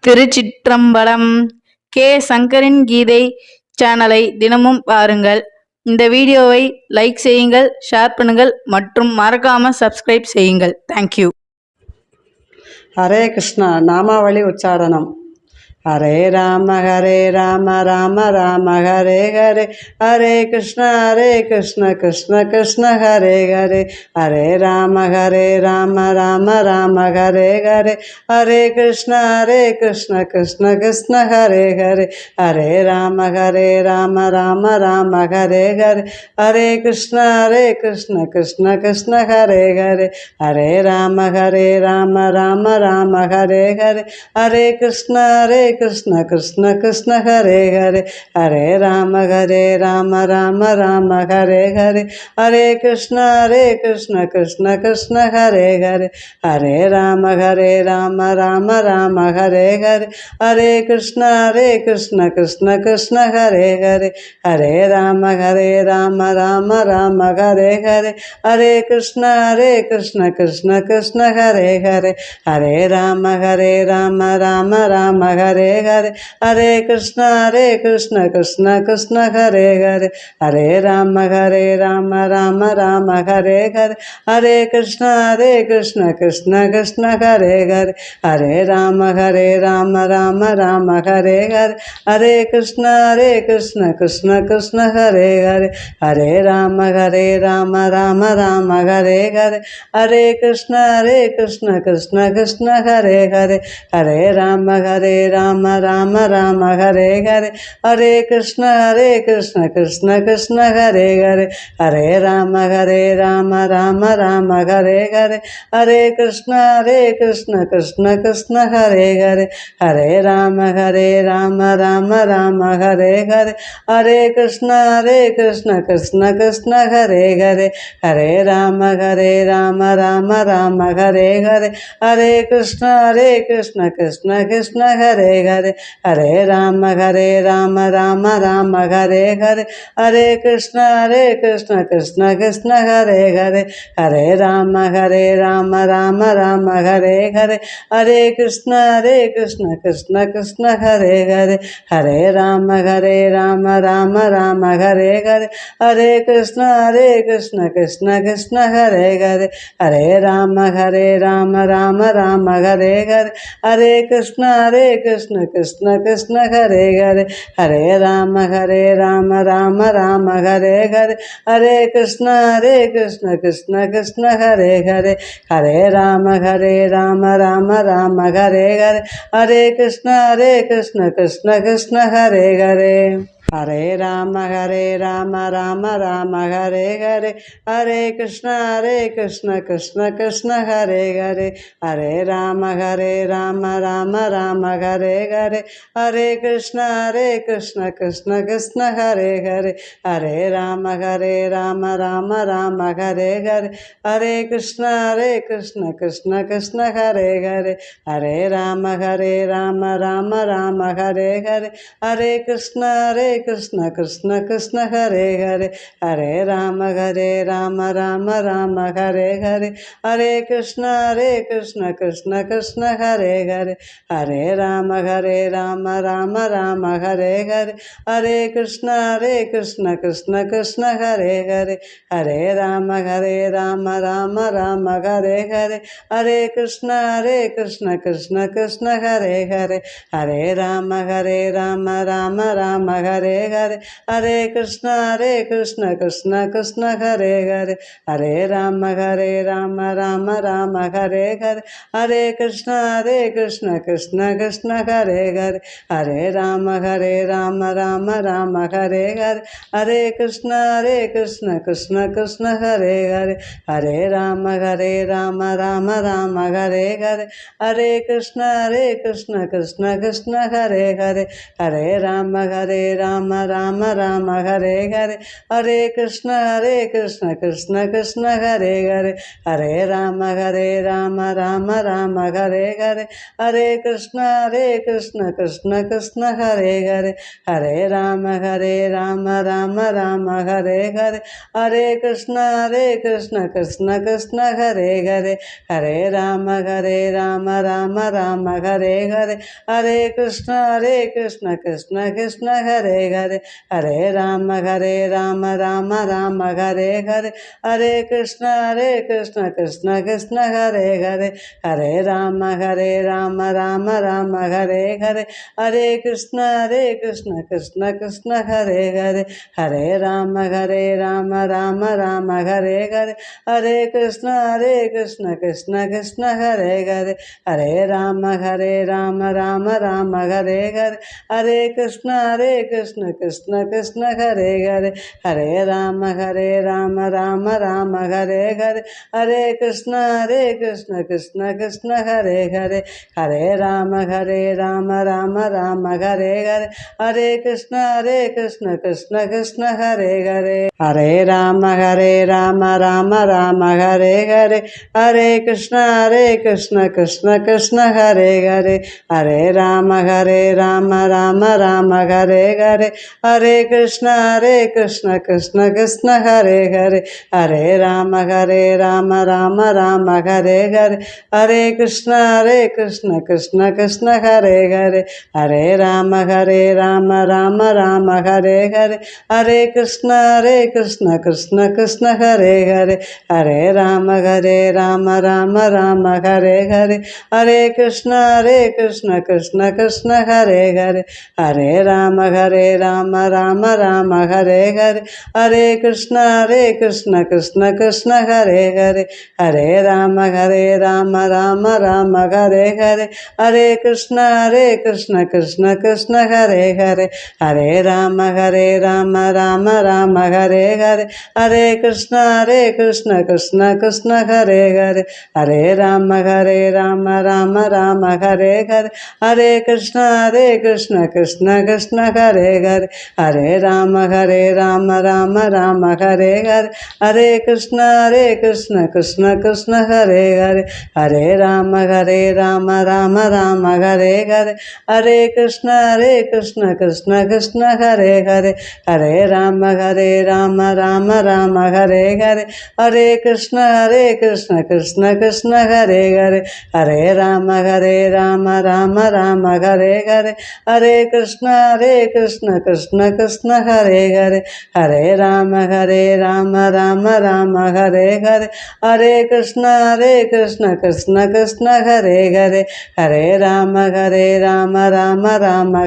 திருச்சிற்றம்பலம். K சங்கரின் கீதை சேனலை தினமும் பாருங்கள். இந்த வீடியோவை லைக் செய்யுங்கள், ஷேர் பண்ணுங்கள் மற்றும் மறக்காம சப்ஸ்கிரைப் செய்யுங்கள். தேங்க்யூ. ஹரே கிருஷ்ணா. நாமாவளி உச்சாரணம். ஹரே ராம ராம ராம ஹரே ஹரே, ஹரே கிருஷ்ண கிருஷ்ண கிருஷ்ண ஹரே ஹரே, ஹரே ராம ராம ராம ஹரே ஹரே, ஹரே கிருஷ்ண கிருஷ்ண கிருஷ்ண ஹரே ஹரே, ஹரே ராம ராம ராம ஹரே ஹரே, ஹரே கிருஷ்ண கிருஷ்ண கிருஷ்ண ஹரே ஹரே, ஹரே ராம ராம ராம ஹரே ஹரே, ஹரே கிருஷ்ண கிருஷ்ண கிருஷ்ண கிருஷ்ண ஹரே ஹரே, ஹரே ராம ராம ராம ஹரே ஹரே, ஹரே கிருஷ்ண கிருஷ்ண கிருஷ்ண ஹரே ஹரே, ஹரே ராம ராம ராம ஹரே ஹரே, ஹரே கிருஷ்ண கிருஷ்ண கிருஷ்ண ஹரே ஹரே, ஹரே ராம ராம ராம ஹரே ஹரே, ஹரே கிருஷ்ண கிருஷ்ண கிருஷ்ண ஹரே ஹரே, ஹரே ராம ராம ராம ஹரே ஹரே, ஹரே கிருஷ்ண கிருஷ்ண கிருஷ்ண ஹரே ஹரே, ஹரே ராம ராம ராம ஹரே ஹரே, ஹரே கிருஷ்ண கிருஷ்ண கிருஷ்ண ஹரே ஹரே, ஹரே ராம ராம ராம ஹரே ஹரே, ஹரே கிருஷ்ண கிருஷ்ண கிருஷ்ண ஹரே ஹரே, ஹரே ராம ராம ராம ஹரே ஹரே, ஹரே கிருஷ்ண கிருஷ்ண கிருஷ்ண ஹரே ஹரே, ஹரே ராம ராம ராம ஹரே ஹரே, ஹரே கிருஷ்ண கிருஷ்ண ஹரே ஹரே, ஹரே ராம ராம ராம ஹரே ஹரே, ஹரே கிருஷ்ண கிருஷ்ண கிருஷ்ண ஹரே ஹரே, ஹரே ராம ராம ராம ஹரே ஹரே, ஹரே கிருஷ்ண கிருஷ்ண கிருஷ்ண ஹரே ஹரே, ஹரே ராம ராம ராம ஹரே ஹரே, ஹரே கிருஷ்ண கிருஷ்ண கிருஷ்ண ஹரே ஹரே, ஹரே ராம ராம ராம ஹரே ஹரே, ஹரே கிருஷ்ண கிருஷ்ண கிருஷ்ண ஹரே ஹரே, ஹரே ராம ராம ராம ஹரே ஹரே, ஹரே கிருஷ்ண கிருஷ்ண கிருஷ்ண ஹரே ஹரே, ஹரே ராம ராம ராம ஹரே ஹரே, ஹரே கிருஷ்ண கிருஷ்ண கிருஷ்ண ஹரே ஹரே, ஹரே ராம ராம ராம ஹரே ஹரே, ஹரே கிருஷ்ண கிருஷ்ண கிருஷ்ண ஹரே ஹரே, ஹரே ராம ராம ராம ஹரே ஹரே, ஹரே கிருஷ்ண கிருஷ்ண கிருஷ்ண ஹரே ஹரே, ஹரே ராம ராம ராம ஹரே ஹரே, ஹரே கிருஷ்ண கிருஷ்ண கிருஷ்ண ஹரே ஹரே, ஹரே ராம ராம ராம ஹரே ஹரே, ஹரே கிருஷ்ண கிருஷ்ண கிருஷ்ண ஹரே ஹரே, ஹரே ராம ராம ராம ஹரே ஹரே, ஹரே கிருஷ்ண கிருஷ்ண கிருஷ்ண ஹரே ஹரே, ஹரே ராம ராம ராம ஹரே ஹரே, ஹரே கிருஷ்ண கிருஷ்ண கிருஷ்ண ஹரே ஹரே, ஹரே ராம ராம ராம ஹரே ஹரே, ஹரே கிருஷ்ண கிருஷ்ண கிருஷ்ண கிருஷ்ண ஹரே ஹரே, ஹரே ராம ராம ராம ஹரே ஹரே, ஹரே கிருஷ்ண கிருஷ்ண கிருஷ்ண ஹரே ஹரே, ஹரே ராம ராம ராம ஹரே ஹரே, ஹரே கிருஷ்ண கிருஷ்ண கிருஷ்ண ஹரே ஹரே, ஹரே ராம ராம ராம ஹரே ஹரே, ஹரே கிருஷ்ண கிருஷ்ண கிருஷ்ண ஹரே ஹரே, ஹரே ராம ராம ராம ஹரே ஹரே, ஹரே கிருஷ்ண கிருஷ்ண கிருஷ்ண ஹரே ஹரே, ஹரே ராம ராம ராம ஹரே ஹரே, ஹரே கிருஷ்ண கிருஷ்ண கிருஷ்ண ஹரே ஹரே, ஹரே ராம ராம ராம ஹரே ஹரே, ஹரே கிருஷ்ண கிருஷ்ண கிருஷ்ண ஹரே ஹரே, ஹரே ராம ராம ராம ஹரே ஹரே, ஹரே கிருஷ்ண கிருஷ்ண கிருஷ்ண ஹரே ஹரே, ஹரே ராம ராம ராம ராம ஹரே ஹரே ஹரே கிருஷ்ண கிருஷ்ண கிருஷ்ண ஹரே ஹரே ஹரே ராம ராம ராம ஹரே ஹரே ஹரே கிருஷ்ண கிருஷ்ண கிருஷ்ண ஹரே ஹரே ஹரே ராம ராம ராம ஹரே ஹரே ஹரே கிருஷ்ண கிருஷ்ண கிருஷ்ண ஹரே ஹரே ஹரே ராம ராம ராம ஹரே ஹரே ஹரே கிருஷ்ண கிருஷ்ண ஹரே ஹரே ஹரே ராம ராம ராம ஹரே ஹரே ஹரே கிருஷ்ண கிருஷ்ண ஹரே ஹரே ஹரே ராம ராம ராம ஹரே ஹரே ஹரே கிருஷ்ண கிருஷ்ண ஹரே ஹரே ஹரே ராம ராம ராம ஹரே ஹரே ஹரே கிருஷ்ண கிருஷ்ண ஹரே ஹரே ஹரே ராம ராம ராம ஹரே ஹரே ஹரே கிருஷ்ண கிருஷ்ண ஹரே ஹரே ஹரே ராம ராம ராம ஹரே ஹரே ஹரே கிருஷ்ண கிருஷ்ண ஹரே ஹரே ஹரே ராம ராம ராம ஹரே ஹரே ஹரே கிருஷ்ண கிருஷ்ண ஹரே ஹரே ஹரே ராம ராம ராம ஹரே ஹரே ஹரே கிருஷ்ண கிருஷ்ண ஹரே ஹரே ஹரே ராம ராம ராம ஹரே ஹரே ஹரே கிருஷ்ண கிருஷ்ண ஹரே ஹரே ஹரே ராம ராம ராம ஹரே ஹரே ஹரே கிருஷ்ண கிருஷ்ண ஹரே ஹரே ஹரே ராம ராம ராம ஹரே ஹரே ஹரே கிருஷ்ண கிருஷ்ண ஹரே ஹரே ஹரே ராம ராம ராம ஹரே ஹரே ஹரே கிருஷ்ண கிருஷ்ண ஹரே ஹரே ஹரே ராம ராம ராம ஹரே ஹரே ஹரே கிருஷ்ண கிருஷ்ண ஹரே ஹரே ஹரே ராம ராம ராம ஹரே ஹரே ஹரே கிருஷ்ண கிருஷ்ண ஹரே ஹரே ஹரே ராம ராம ராம ஹரே ஹரே ஹரே கிருஷ்ண கிருஷ்ண ஹரே ஹரே ஹரே ராம ராம ராம ஹரே ஹரே ஹரே கிருஷ்ண கிருஷ்ண ஹரே ஹரே ஹரே ராம ராம ராம ஹரே ஹரே ஹரே கிருஷ்ண கிருஷ்ண ஹரே ஹரே ஹரே ராம ராம ராம ஹரே ஹரே ஹரே கிருஷ்ண கிருஷ்ண ஹரே ஹரே ஹரே ராம ராம ராம ஹரே ஹரே ஹரே கிருஷ்ண கிருஷ்ண ஹரே ஹரே ஹரே ராம ராம ராம ஹரே ஹரே ஹரே கிருஷ்ண கிருஷ்ண ஹரே ஹரே ஹரே ராம ராம ராம ஹரே ஹரே ஹரே கிருஷ்ண கிருஷ்ண ஹரே ஹரே ஹரே ராம ராம ராம ஹரே ஹரே ஹரே கிருஷ்ண கிருஷ்ண ஹரே ஹரே ஹரே ராம ராம ராம ஹரே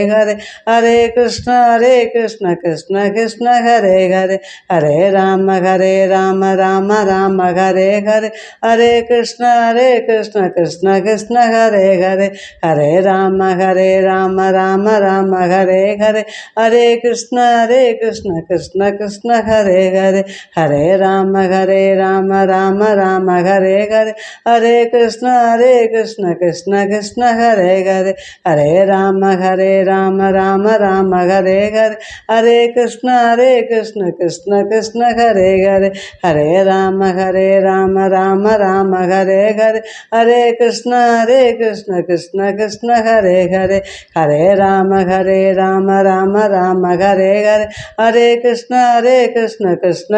ஹரே ஹரே கிருஷ்ண கிருஷ்ண ஹரே ஹரே ஹரே ராம ராம ராம ஹரே ஹரே ஹரே கிருஷ்ண கிருஷ்ண ஹரே ஹரே ஹரே ராம ராம ராம ஹரே ஹரே ஹரே கிருஷ்ண கிருஷ்ண ஹரே ஹரே ஹரே ராம ராம ராம ஹரே ஹரே ஹரே கிருஷ்ண கிருஷ்ண ஹரே ஹரே ஹரே ராம ராம ராம ஹரே ஹரே ஹரே கிருஷ்ண கிருஷ்ண ஹரே ஹரே ஹரே ராம ராம ராம ஹரே ஹரே ஹரே கிருஷ்ண கிருஷ்ண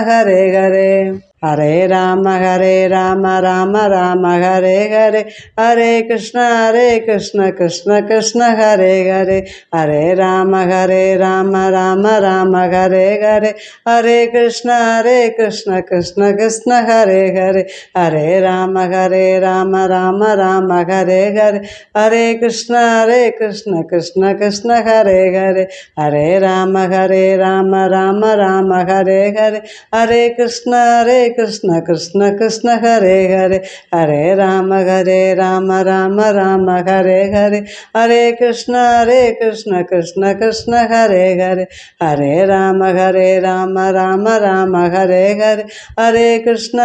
ஹரே ஹரே ஹரே ராம ராம ராம ஹரே ஹரே ஹரே கிருஷ்ண கிருஷ்ண ஹரே ஹரே ஹரே ராம ராம ராம ஹரே ஹரே ஹரே கிருஷ்ண கிருஷ்ண ஹரே ஹரே ஹரே ராம ராம ராம ஹரே ஹரே ஹரே கிருஷ்ண கிருஷ்ண ஹரே ஹரே ஹரே ராம ராம ராம ஹரே ஹரே ஹரே கிருஷ்ண कृष्ण कृष्ण कृष्ण हरे हरे हरे राम राम राम हरे हरे हरे कृष्ण कृष्ण कृष्ण हरे हरे हरे राम राम राम हरे हरे हरे कृष्ण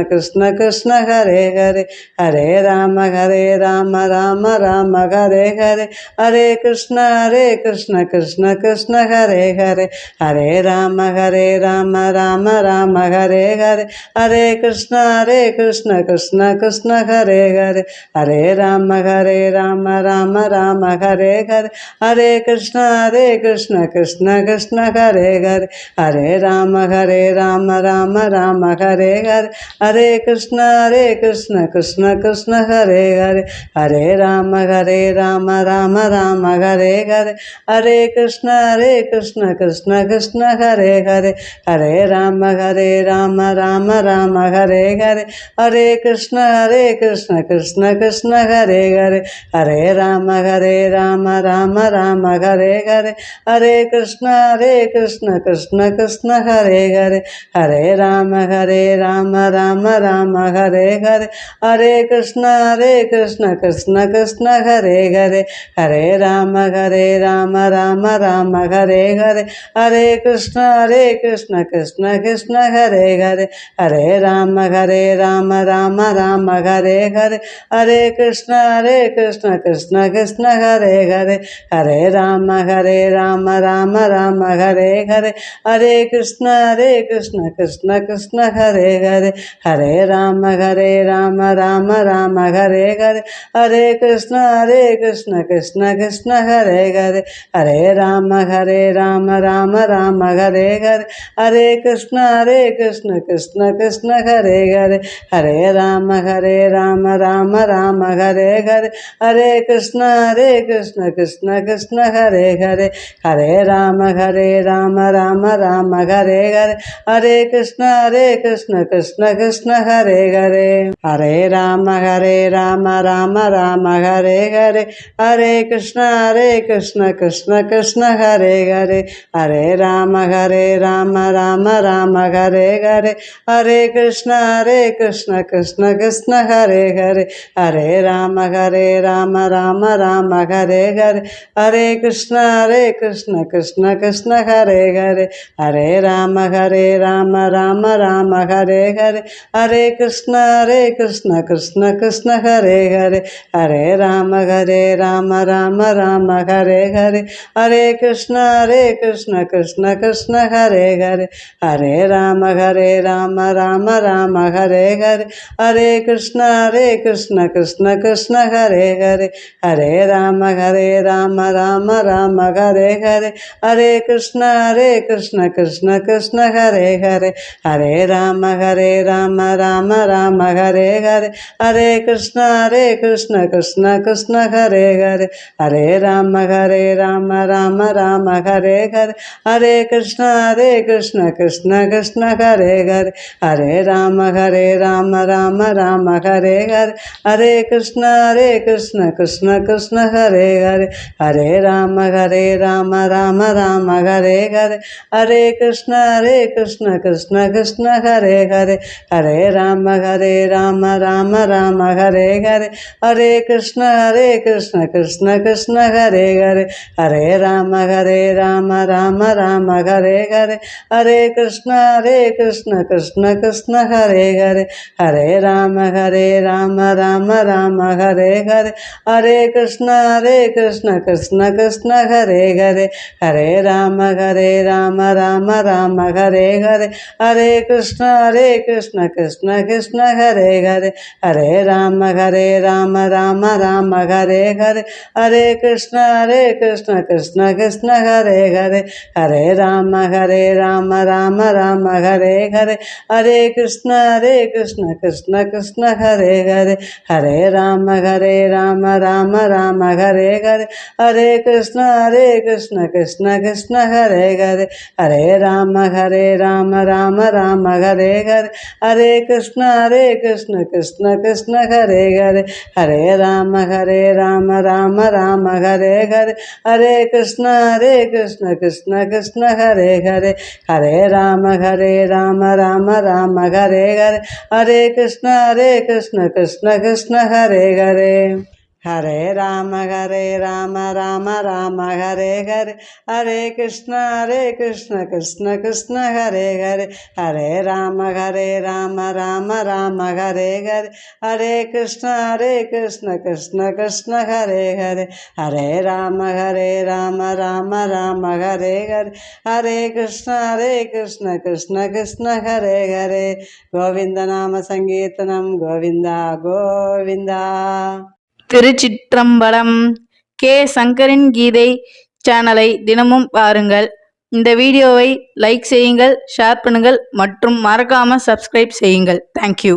कृष्ण कृष्ण हरे हरे हरे राम राम राम हरे हरे हरे कृष्ण कृष्ण कृष्ण हरे हरे हरे राम राम राम हरे हरे हरे कृष्ण कृष्ण कृष्ण हरे हरे हरे राम राम राम हरे हरे हरे कृष्ण कृष्ण कृष्ण हरे हरे हरे राम राम राम हरे हरे हरे कृष्ण कृष्ण कृष्ण हरे हरे हरे राम राम राम हरे हरे हरे कृष्ण कृष्ण कृष्ण हरे हरे हरे राम राम राम हरे हरे हरे कृष्ण कृष्ण कृष्ण हरे हरे हरे राम राम राम हरे हरे हरे कृष्ण कृष्ण कृष्ण हरे हरे हरे राम राम राम हरे हरे हरे कृष्ण कृष्ण कृष्ण हरे हरे हरे राम राम राम हरे हरे हरे कृष्ण कृष्ण कृष्ण हरे हरे हरे राम राम राम हरे हरे हरे कृष्ण कृष्ण कृष्ण हरे हरे हरे राम राम राम हरे हरे हरे कृष्ण कृष्ण कृष्ण हरे हरे हरे राम राम राम हरे हरे हरे कृष्ण कृष्ण कृष्ण हरे हरे हरे राम राम राम हरे हरे हरे कृष्ण कृष्ण कृष्ण हरे हरे हरे राम राम राम हरे हरे हरे कृष्ण कृष्ण कृष्ण हरे हरे हरे राम राम राम हरे हरे हरे कृष्ण कृष्ण कृष्ण हरे हरे हरे राम राम राम हरे हरे हरे कृष्ण कृष्ण कृष्ण हरे हरे हरे राम राम राम हरे हरे हरे कृष्ण कृष्ण कृष्ण हरे हरे हरे राम राम राम हरे हरे हरे कृष्ण कृष्ण कृष्ण हरे हरे हरे राम राम राम हरे हरे हरे कृष्ण कृष्ण कृष्ण हरे हरे हरे राम राम राम हरे हरे हरे कृष्ण कृष्ण कृष्ण हरे हरे हरे राम राम राम हरे हरे हरे कृष्ण कृष्ण कृष्ण हरे हरे हरे राम राम राम हरे हरे हरे कृष्ण कृष्ण कृष्ण हरे हरे हरे राम राम राम हरे हरे हरे कृष्ण कृष्ण कृष्ण हरे हरे हरे राम राम राम हरे हरे हरे कृष्ण कृष्ण कृष्ण हरे हरे हरे राम राम राम हरे हरे हरे कृष्ण कृष्ण कृष्ण हरे हरे हरे राम राम राम हरे हरे हरे कृष्ण कृष्ण कृष्ण हरे हरे हरे राम राम राम हरे हरे हरे कृष्ण कृष्ण कृष्ण हरे हरे हरे राम राम राम हरे हरे हरे कृष्ण कृष्ण कृष्ण हरे हरे हरे राम राम राम हरे हरे हरे कृष्ण कृष्ण कृष्ण हरे हरे हरे राम राम राम हरे हरे हरे कृष्ण कृष्ण कृष्ण हरे हरे हरे राम राम राम हरे हरे हरे कृष्ण कृष्ण कृष्ण हरे हरे हरे राम राम राम हरे हरे हरे कृष्ण कृष्ण कृष्ण हरे हरे हरे राम राम राम हरे हरे हरे कृष्ण कृष्ण कृष्ण हरे हरे हरे राम राम राम हरे हरे हरे कृष्ण कृष्ण कृष्ण हरे हरे हरे राम राम राम हरे हरे हरे कृष्ण कृष्ण कृष्ण हरे हरे हरे राम ராம ராம ராம ஹரே ஹரே ஹரே கிருஷ்ண கிருஷ்ண கிருஷ்ண ஹரே ஹரே ஹரே ராம ராம ராம ஹரே ஹரே ஹரே கிருஷ்ண கிருஷ்ண கிருஷ்ண ஹரே ஹரே ஹரே ராம ராம ராம ஹரே ஹரே ஹரே கிருஷ்ண கிருஷ்ண கிருஷ்ண ஹரே ஹரே ஹரே ராம ராம ராம ஹரே ஹரே ஹரே கிருஷ்ண கிருஷ்ண கிருஷ்ண ஹரே ஹரே கோவிந்த நாம சங்கீர்த்தனம் கோவிந்தா கோவிந்தா. திருச்சிற்றம்பலம். கே சங்கரின் கீதை சேனலை தினமும் பாருங்கள். இந்த வீடியோவை லைக் செய்யுங்கள், ஷேர் பண்ணுங்கள் மற்றும் மறக்காம சப்ஸ்கிரைப் செய்யுங்கள். தேங்க்யூ.